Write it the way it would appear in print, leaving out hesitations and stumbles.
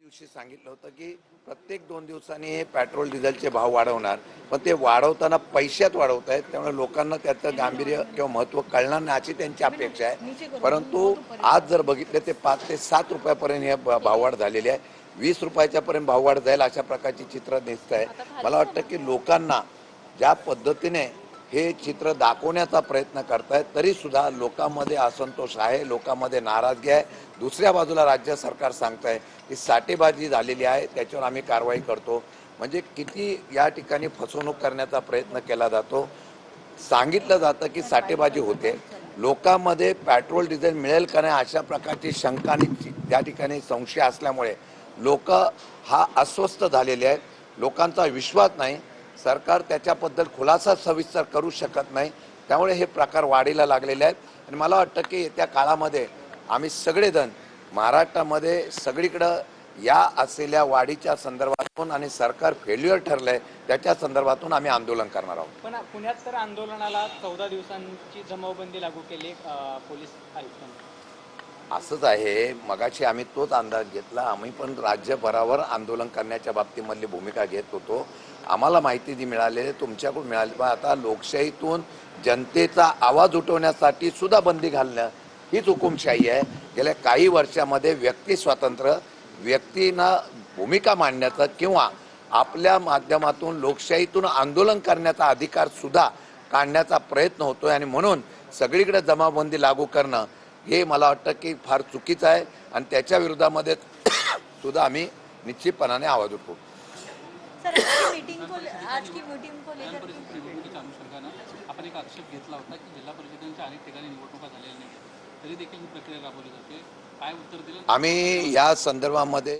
दिवशी सांगितलं होतं की प्रत्येक 2 दिवसांनी हे पेट्रोल डिझेलचे भाव वाढवणार, पण ते वाढवताना पैशात वाढवत आहेत. त्यामुळे लोकांना त्याचं गांभीर्य किंवा महत्त्व कळणार नाही अशी त्यांची अपेक्षा आहे. परंतु आज जर बघितले ते 5 ते 7 रुपयापर्यंत हे भाववाढ झालेली आहे. 20 रुपयाच्यापर्यंत भाववाढ जाईल अशा प्रकारची चित्र दिसत आहे. मला वाटतं की लोकांना ज्या पद्धतीने हे चित्र दाखवण्याचा प्रयत्न करतायत तरीसुद्धा लोकांमध्ये असंतोष आहे, लोकांमध्ये नाराजगी आहे. दुसऱ्या बाजूला राज्य सरकार सांगत आहे की साठेबाजी झालेली आहे, त्याच्यावर आम्ही कारवाई करतो. म्हणजे किती या ठिकाणी फसवणूक करण्याचा प्रयत्न केला जातो. सांगितलं जातं की साठेबाजी होते, लोकांमध्ये पेट्रोल डिझेल मिळेल का नाही अशा प्रकारची शंका आणि त्या ठिकाणी संशय असल्यामुळे लोक हा अस्वस्थ झालेले आहेत. लोकांचा विश्वास नाही, सरकार त्याच्याबद्दल खुलासा सविस्तर करू शकत नाही. त्यामुळे हे प्रकार वाढीला लागलेले आहेत. आणि मला वाटतं की येत्या काळामध्ये आम्ही सगळेजण महाराष्ट्रामध्ये सगळीकडं या असलेल्या वाढीच्या संदर्भातून आणि सरकार फेल्युअर ठरलंय त्याच्या संदर्भातून आम्ही आंदोलन करणार आहोत. पण पुण्यात तर आंदोलनाला 14 दिवसांची जमावबंदी लागू केली पोलीस आयुक्तांनी. असंच आहे, मगाशी आम्ही तोच अंदाज घेतला. आम्ही पण राज्यभरावर आंदोलन करण्याच्या बाबतीमधली भूमिका घेत होतो. आम्हाला माहिती जी मिळाली तुमच्याकडून मिळाली बा, आता लोकशाहीतून जनतेचा आवाज उठवण्यासाठी सुद्धा बंदी घालणं हीच हुकुमशाही आहे. गेल्या काही वर्षामध्ये व्यक्ती स्वातंत्र्य, व्यक्तीनं भूमिका मांडण्याचा किंवा आपल्या माध्यमातून लोकशाहीतून आंदोलन करण्याचा अधिकार सुद्धा काढण्याचा प्रयत्न होतोय. आणि म्हणून सगळीकडे जमावबंदी लागू करणं हे मला वाटतं की फार चुकीचं आहे आणि त्याच्या विरोधामध्ये सुद्धा आम्ही निश्चितपणाने आवाज उठवू. सर, आज की मीटिंग को लेकर निवडणुकीच्या अनुषंगानं आपण एक आक्षेप घेतला होता की जिल्हा परिषदांच्या अनेक ठिकाणी निवडणुका झालेल्या नाही, तरी देखील ही प्रक्रिया राबवली जाते. काय उत्तर दिलं? आम्ही या संदर्भामध्ये